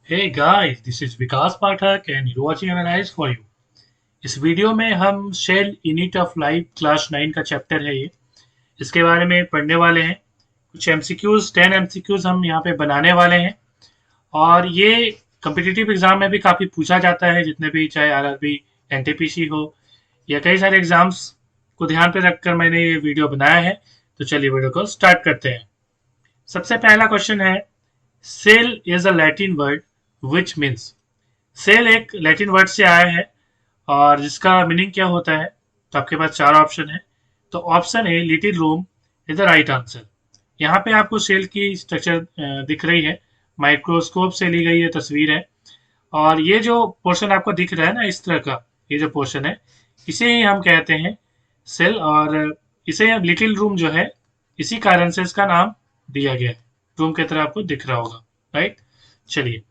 Hey guys, this is Vikas Pathak and you're watching Analyze for you। इस video में हम cell unit of life class 9 का chapter है ये। इसके बारे में पढ़ने वाले हैं। कुछ एमसीक्यूज 10 एमसीक्यूज हम यहाँ पे बनाने वाले हैं और ये कम्पिटिटिव एग्जाम में भी काफ़ी पूछा जाता है, जितने भी चाहे आरआरबी एनटीपीसी हो या कई सारे एग्जाम्स को ध्यान पे रखकर मैंने ये वीडियो बनाया है। तो चलिए वीडियो को स्टार्ट करते हैं। सबसे पहला क्वेश्चन है, cell is a Latin word which means. Cell एक लैटिन वर्ड से आया है और जिसका मीनिंग क्या होता है। तो आपके पास चार ऑप्शन है। तो option a little room is the right answer. यहाँ पे आपको सेल की स्ट्रक्चर दिख रही है, माइक्रोस्कोप से ली गई ये तस्वीर है और ये जो पोर्शन आपको दिख रहा है ना इस तरह का, ये जो पोर्शन है इसे ही हम कहते हैं सेल और इसे लिटिल रूम जो है इसी कारण से इसका नाम दिया गया है। रूम की तरह आपको दिख रहा होगा, राइट। चलिए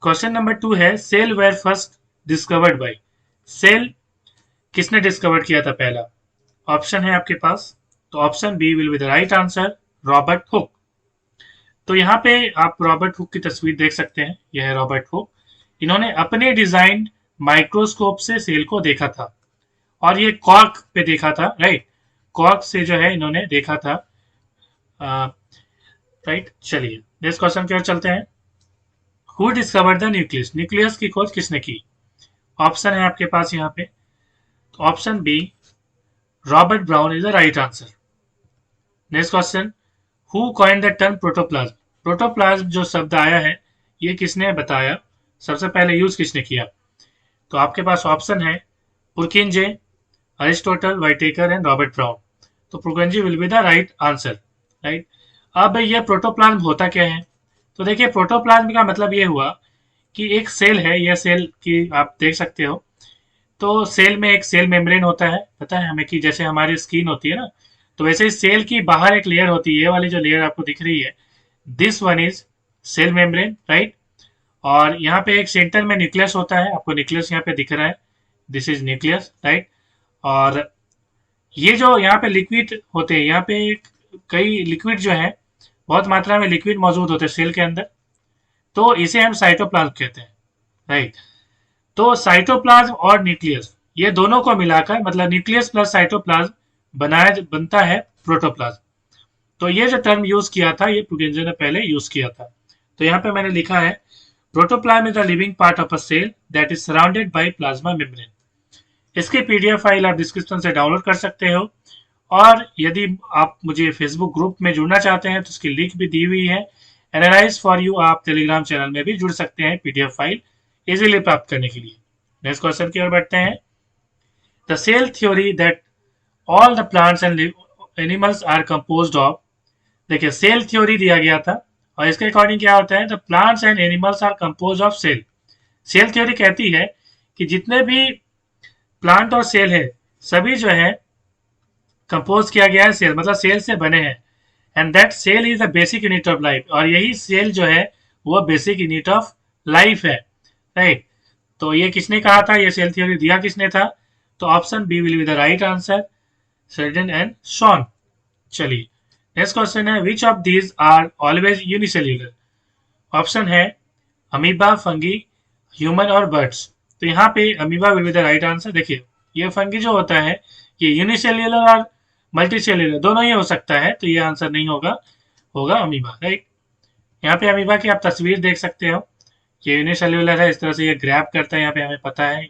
क्वेश्चन नंबर 2 है, cell were first discovered by. Cell किसने डिस्कवर किया था पहला। ऑप्शन है आपके पास। तो option B will be the right answer, Robert Hooke. तो यहाँ पे आप रॉबर्ट हुक की तस्वीर देख सकते हैं, यह है रॉबर्ट हुक। इन्होंने अपने डिजाइन माइक्रोस्कोप से सेल को देखा था और ये कॉर्क पे देखा था, राइट। कॉर्क से जो है इन्होंने देखा था, राइट। चलिए नेक्स्ट क्वेश्चन की ओर चलते हैं। Who discovered the nucleus. Nucleus की खोज किसने की। ऑप्शन है आपके पास यहाँ पे। तो option B Robert Brown is the right answer. Next question, who coined the term protoplasm. Protoplasm जो शब्द आया है ये किसने बताया, सबसे पहले यूज किसने किया। तो आपके पास ऑप्शन है Purkinje, Aristotle, Whitaker and Robert Brown. तो Purkinje will be the right answer, right. अब ये प्रोटोप्लाज्म होता क्या है। तो देखिए प्रोटोप्लाज्म का मतलब ये हुआ कि एक सेल है, यह सेल की आप देख सकते हो। तो सेल में एक सेल मेम्ब्रेन होता है, पता है हमें कि जैसे हमारी स्किन होती है ना, तो वैसे ही सेल की बाहर एक लेयर होती है। ये वाली जो लेयर आपको दिख रही है, this one is cell membrane, right. और यहाँ पे एक सेंटर में न्यूक्लियस होता है, आपको न्यूक्लियस यहाँ पे दिख रहा है, दिस इज न्यूक्लियस, राइट। और ये जो यहाँ पे लिक्विड होते हैं, यहाँ पे कई लिक्विड जो है, बहुत मात्रा में लिक्विड मौजूद होते हैं सेल के अंदर। तो इसे हम साइटोप्लाज्म कहते हैं, राइट। तो साइटोप्लाज्म और न्यूक्लियस ये दोनों को मिलाकर मतलब न्यूक्लियस प्लस साइटोप्लाज्म बनता है प्रोटोप्लाज्म। तो ये जो टर्म यूज किया था ये पुरकिंजे ने पहले यूज किया था। तो यहाँ पे मैंने लिखा है protoplasm is the living part of a cell that is surrounded by plasma membrane. इसकी पीडीएफ फाइल आप डिस्क्रिप्शन से डाउनलोड कर सकते हो और यदि आप मुझे फेसबुक ग्रुप में जुड़ना चाहते हैं तो उसकी लिंक भी दी हुई है। एनालाइज फॉर यू आप टेलीग्राम चैनल में भी जुड़ सकते हैं पीडीएफ फाइल इजीली प्राप्त करने के लिए। नेक्स्ट क्वेश्चन की ओर बढ़ते हैं। The cell theory that all the plants and animals are composed of. देखिए सेल थ्योरी दिया गया था और इसके अकॉर्डिंग क्या होता है, the plants and animals are compose of cell. Cell theory कहती है कि जितने भी प्लांट और सेल है सभी जो है कंपोज किया गया है सेल, मतलब सेल से बने हैं। And that cell is the basic unit of life, और यही सेल जो है वो बेसिक यूनिट ऑफ लाइफ है, राइट। तो ये किसने कहा था, ये सेल थ्योरी दिया किसने था। तो option B will be the right answer, Schleiden and Schwann. चलिए नेक्स्ट क्वेश्चन है, which of these are always unicellular. Option है अमीबा, फंगी, ह्यूमन और बर्ड्स। तो यहाँ पे amoeba will be the right answer. देखिए ये फंगी जो होता है ये यूनिसेल्यूलर और मल्टीसेल्यूलर दोनों ही हो सकता है, तो ये आंसर नहीं होगा, होगा अमीबा, राइट। यहाँ पे अमीबा की आप तस्वीर देख सकते हो, ये यूनिसेल्यूलर है, इस तरह से ये ग्रैब करता है, यहाँ पे हमें पता है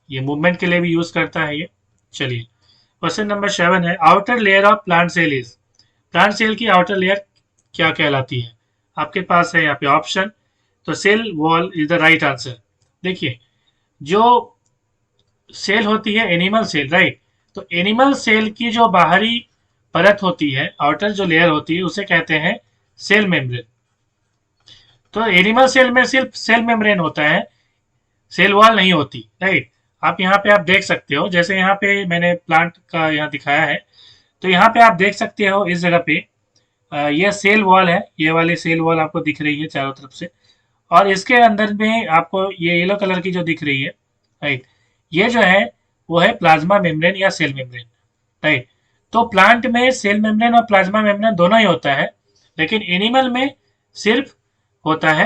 ये मूवमेंट के लिए भी यूज करता है ये। चलिए क्वेश्चन नंबर 7 है, outer layer of plant cell is. Plant cell की आउटर लेयर क्या कहलाती है। आपके पास है यहाँ पे ऑप्शन। तो cell wall is the right answer. देखिए जो सेल होती है एनिमल सेल, राइट। तो एनिमल सेल की जो बाहरी परत होती है, आउटर जो लेयर होती है उसे कहते हैं सेल मेम्ब्रेन। तो एनिमल सेल में सिर्फ सेल मेम्ब्रेन होता है, सेल वॉल नहीं होती, राइट। आप यहाँ पे आप देख सकते हो, जैसे यहाँ पे मैंने प्लांट का यहाँ दिखाया है, तो यहाँ पे आप देख सकते हो इस जगह पे ये सेल वॉल है, ये वाली सेल वॉल आपको दिख रही है चारों तरफ से। और इसके अंदर में आपको ये येलो कलर की जो दिख रही है, राइट, ये जो है वो है प्लाज्मा मेम्ब्रेन या सेल मेम्ब्रेन, राइट। तो प्लांट में सेल मेम्ब्रेन और प्लाज्मा मेम्ब्रेन दोनों ही होता है, लेकिन एनिमल में सिर्फ होता है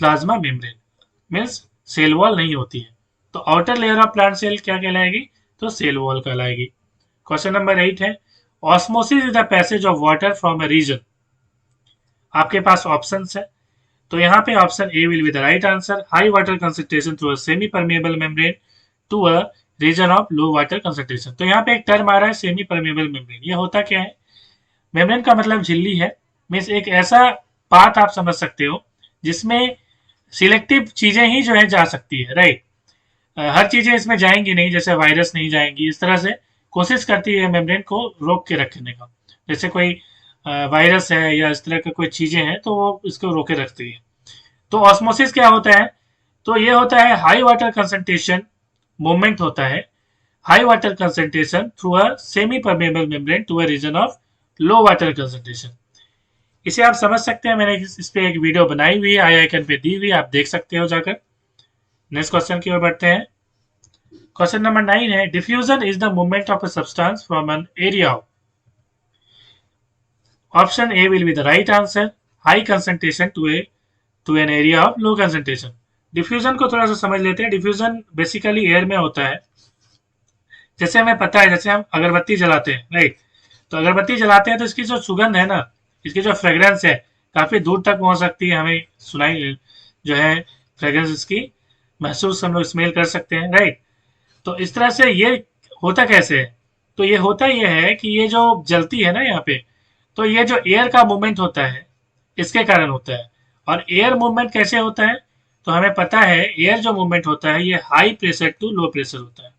plasma membrane, means cell wall नहीं होती है। तो outer layer of plant cell क्या कहलाएगी? तो सेल वॉल कहलाएगी। क्वेश्चन नंबर 8 है, osmosis is the passage of water from a region. आपके पास ऑप्शंस है, तो यहाँ पे option A will be the right answer, high water concentration through a semi permeable membrane to a region of low water concentration. तो यहाँ पे एक टर्म आ रहा है सेमी परमेबल मेम्ब्रेन। ये होता क्या है? मेम्ब्रेन का मतलब झिल्ली है, मीन्स एक ऐसा पाथ आप समझ सकते हो जिसमें सिलेक्टिव चीजें ही जो है जा सकती है, राइट। हर चीजें इसमें जाएंगी नहीं, जैसे वायरस नहीं जाएंगी, इस तरह से कोशिश करती है मेम्ब्रेन को रोक के रखने का। जैसे कोई वायरस है या इस तरह की कोई चीजें हैं तो वो इसको रोके रखती है। तो ऑस्मोसिस क्या होता है? तो ये होता है हाई वाटर कंसंट्रेशन मूवमेंट होता है, high water concentration through a semi permeable membrane to a region of low water concentration. इसे आप समझ सकते हैं, मैंने इस पे एक वीडियो बनाई हुई है, आई आइकन पे दी हुई है, आप देख सकते हो जाकर। नेक्स्ट क्वेश्चन की ओर बढ़ते हैं। क्वेश्चन नंबर 9 है, diffusion is the movement of a substance from an area. Option A will be the right answer, high concentration to an area of low concentration. Diffusion को थोड़ा सा समझ लेते हैं। डिफ्यूजन बेसिकली एयर में होता है। जैसे हमें पता है, जैसे हम अगरबत्ती जलाते हैं, राइट, तो अगरबत्ती जलाते हैं तो इसकी जो सुगंध है ना, इसकी जो फ्रेग्रेंस है काफी दूर तक पहुंच सकती है, हमें सुनाई जो है फ्रेग्रेंस इसकी महसूस हम लोग स्मेल कर सकते हैं, राइट। तो इस तरह से ये होता कैसे है? तो ये होता ये है कि ये जो जलती है ना यहाँ पे, तो ये जो एयर का मूवमेंट होता है इसके कारण होता है। और एयर मूवमेंट कैसे होता है? तो हमें पता है एयर जो मूवमेंट होता है ये high pressure to low pressure होता है।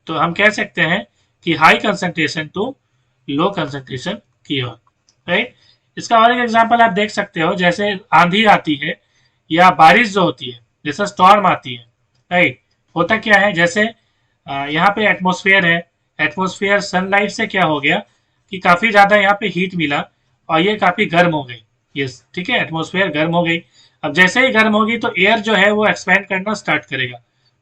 तो हम कह सकते हैं कि high concentration to low concentration की ओर, राइट। इसका और एक एग्जांपल आप देख सकते हो, जैसे आंधी आती है या बारिश जो होती है, जैसे स्टॉर्म आती है, राइट। होता क्या है, जैसे यहाँ पे एटमोसफेयर है, एटमोसफेयर सनलाइट से क्या हो गया कि काफी ज्यादा यहाँ पे हीट मिला और ये काफी गर्म हो गई। ये ठीक है, एटमोसफेयर गर्म हो गई। अब जैसे ही गर्म होगी तो एयर जो है वो एक्सपेंड करना स्टार्ट करेगा,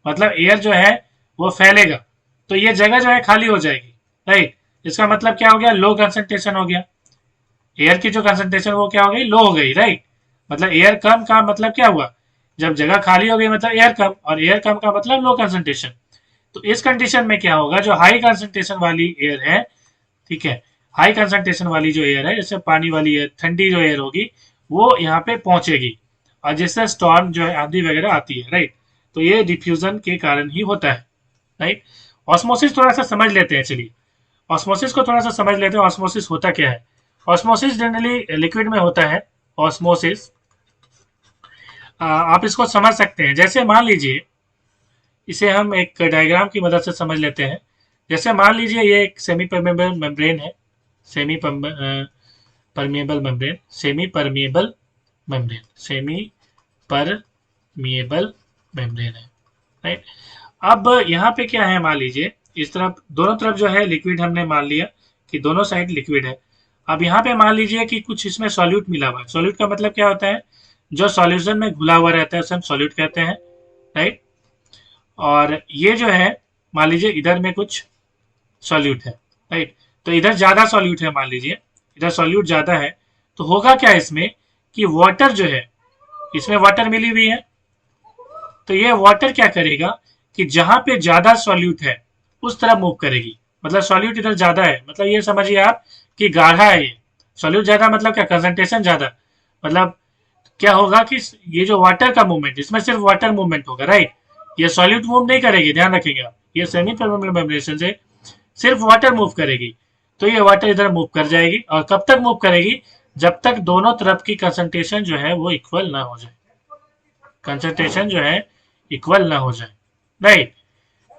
मतलब एयर जो है वो फैलेगा, तो ये जगह जो है खाली हो जाएगी, राइट। इसका मतलब क्या हो गया? लो कंसंट्रेशन हो गया। एयर की जो कंसंट्रेशन वो क्या हो गई? लो हो गई, राइट। मतलब एयर कम का मतलब क्या हुआ? जब जगह खाली हो गई मतलब एयर कम, और एयर कम का मतलब लो कंसंट्रेशन। तो इस कंडीशन में क्या होगा? जो हाई कंसंट्रेशन वाली एयर है, ठीक है, हाई कंसंट्रेशन वाली जो एयर है, जैसे पानी वाली एयर, ठंडी जो एयर होगी वो यहाँ पे पहुंचेगी और जिससे स्टॉर्म जो है, आंधी वगैरह आती है, राइट। तो ये डिफ्यूजन के कारण ही होता है, राइट। ऑस्मोसिस थोड़ा सा समझ लेते हैं, चलिए ऑस्मोसिस को थोड़ा सा समझ लेते हैं। ऑस्मोसिस होता क्या है? ऑस्मोसिस जनरली लिक्विड में होता है। ऑस्मोसिस आप इसको समझ सकते हैं, जैसे मान लीजिए, इसे हम एक डायग्राम की मदद से समझ लेते हैं। जैसे मान लीजिए ये एक सेमी परमेबल मेम्ब्रेन है, semi permeable membrane, semi permeable membrane, semi permeable membrane है, राइट। अब यहाँ पे क्या है, मान लीजिए इस तरफ दोनों तरफ जो है लिक्विड, हमने मान लिया कि दोनों साइड लिक्विड है। अब यहाँ पे मान लीजिए कि कुछ इसमें सॉल्यूट मिला हुआ है। सॉल्यूट का मतलब क्या होता है? जो सॉल्यूशन में घुला हुआ रहता है उसे हम सॉल्यूट कहते हैं, राइट। और ये जो है, मान लीजिए इधर में कुछ सॉल्यूट है, राइट। तो इधर ज्यादा सॉल्यूट है, मान लीजिए इधर सॉल्यूट ज्यादा है, तो होगा क्या इसमें कि वाटर जो है, इसमें वाटर मिली हुई है, तो ये वाटर क्या करेगा कि जहां पे ज्यादा सॉल्यूट है उस तरफ मूव करेगी। मतलब सॉल्यूट इधर ज्यादा है, मतलब ये समझिए आप कि गाढ़ा है ये। सॉल्यूट ज्यादा मतलब क्या? कंसंट्रेशन ज्यादा, मतलब क्या होगा कि ये जो वाटर का मूवमेंट, इसमें सिर्फ वाटर मूवमेंट होगा, राइट। ये सॉल्यूट मूव नहीं करेगी, ध्यान रखेंगे आप। ये सेमी परमेबल मेम्ब्रेन से सिर्फ वाटर मूव करेगी। तो ये वाटर इधर मूव कर जाएगी, और कब तक मूव करेगी? जब तक दोनों तरफ की कंसंट्रेशन जो है वो इक्वल ना हो जाए, कंसंट्रेशन जो है इक्वल ना हो जाए, राइट।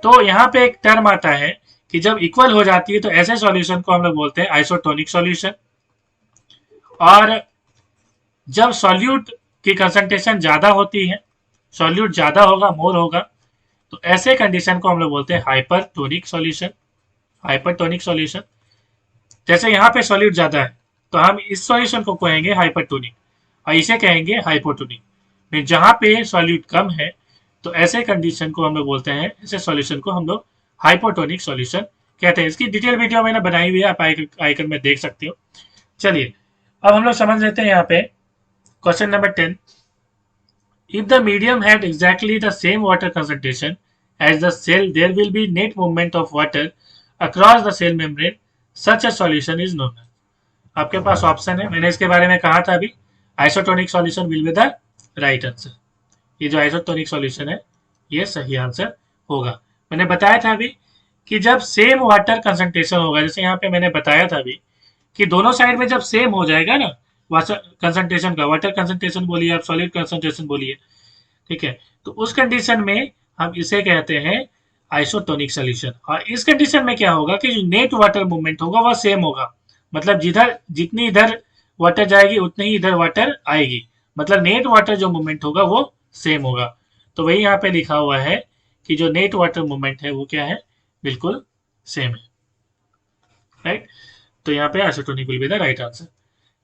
तो यहाँ पे एक टर्म आता है कि जब इक्वल हो जाती है तो ऐसे सॉल्यूशन को हम लोग बोलते हैं आइसोटोनिक सॉल्यूशन। और जब सॉल्यूट की कंसंट्रेशन ज्यादा होती है, सॉल्यूट ज्यादा होगा, मोर होगा, तो ऐसे कंडीशन को हम लोग बोलते हैं हाइपरटोनिक सॉल्यूशन। हाइपरटोनिक सॉल्यूशन, जैसे यहाँ पे सॉल्यूट ज्यादा है तो हम इस सॉल्यूशन को कहेंगे हाइपरटोनिक, और इसे कहेंगे हाइपोटोनिक। में जहाँ पे सॉल्यूट कम है तो ऐसे कंडीशन को हम लोग बोलते हैं, ऐसे सॉल्यूशन को हम लोग हाइपोटोनिक सॉल्यूशन कहते हैं। इसकी डिटेल वीडियो मैंने बनाई हुई है, आप आइकन में देख सकते हो। चलिए अब हम लोग समझ लेते हैं यहाँ पे question number 10। If the medium had exactly the same water concentration as the cell, there will be net movement of water across the cell membrane. Such a solution is known. आपके पास ऑप्शन है, मैंने इसके बारे में कहा था अभी, isotonic solution will be the right answer. ये जो आइसोटोनिक सॉल्यूशन है ये सही आंसर होगा। मैंने बताया था अभी कि जब सेम वाटर कंसंट्रेशन होगा, जैसे यहाँ पे मैंने बताया था अभी कि दोनों साइड में जब सेम हो जाएगा ना वाटर कंसंट्रेशन का, वाटर कंसंट्रेशन बोलिए आप, सॉलिड कंसंट्रेशन बोलिए, ठीक है, तो उस कंडीशन में हम इसे कहते हैं आइसोटोनिक सॉल्यूशन। और इस कंडीशन में क्या होगा कि जो नेट वाटर मूवमेंट होगा वह सेम होगा, मतलब जिधर जितनी इधर वाटर जाएगी उतनी ही इधर वाटर आएगी, मतलब नेट वाटर जो मूवमेंट होगा वो सेम होगा। तो वही यहाँ पे लिखा हुआ है कि जो नेट वाटर मूवमेंट है वो क्या है, बिल्कुल सेम है, राइट। तो यहाँ पे isotonic will be the right answer.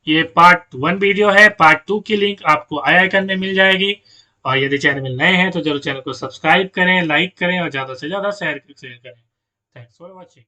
ये पार्ट 1 वीडियो है, पार्ट 2 की लिंक आपको आई आइकन में मिल जाएगी। और यदि चैनल में नए हैं तो जरूर चैनल को सब्सक्राइब करें, लाइक करें और ज़्यादा से ज़्यादा शेयर करें। Thanks for watching.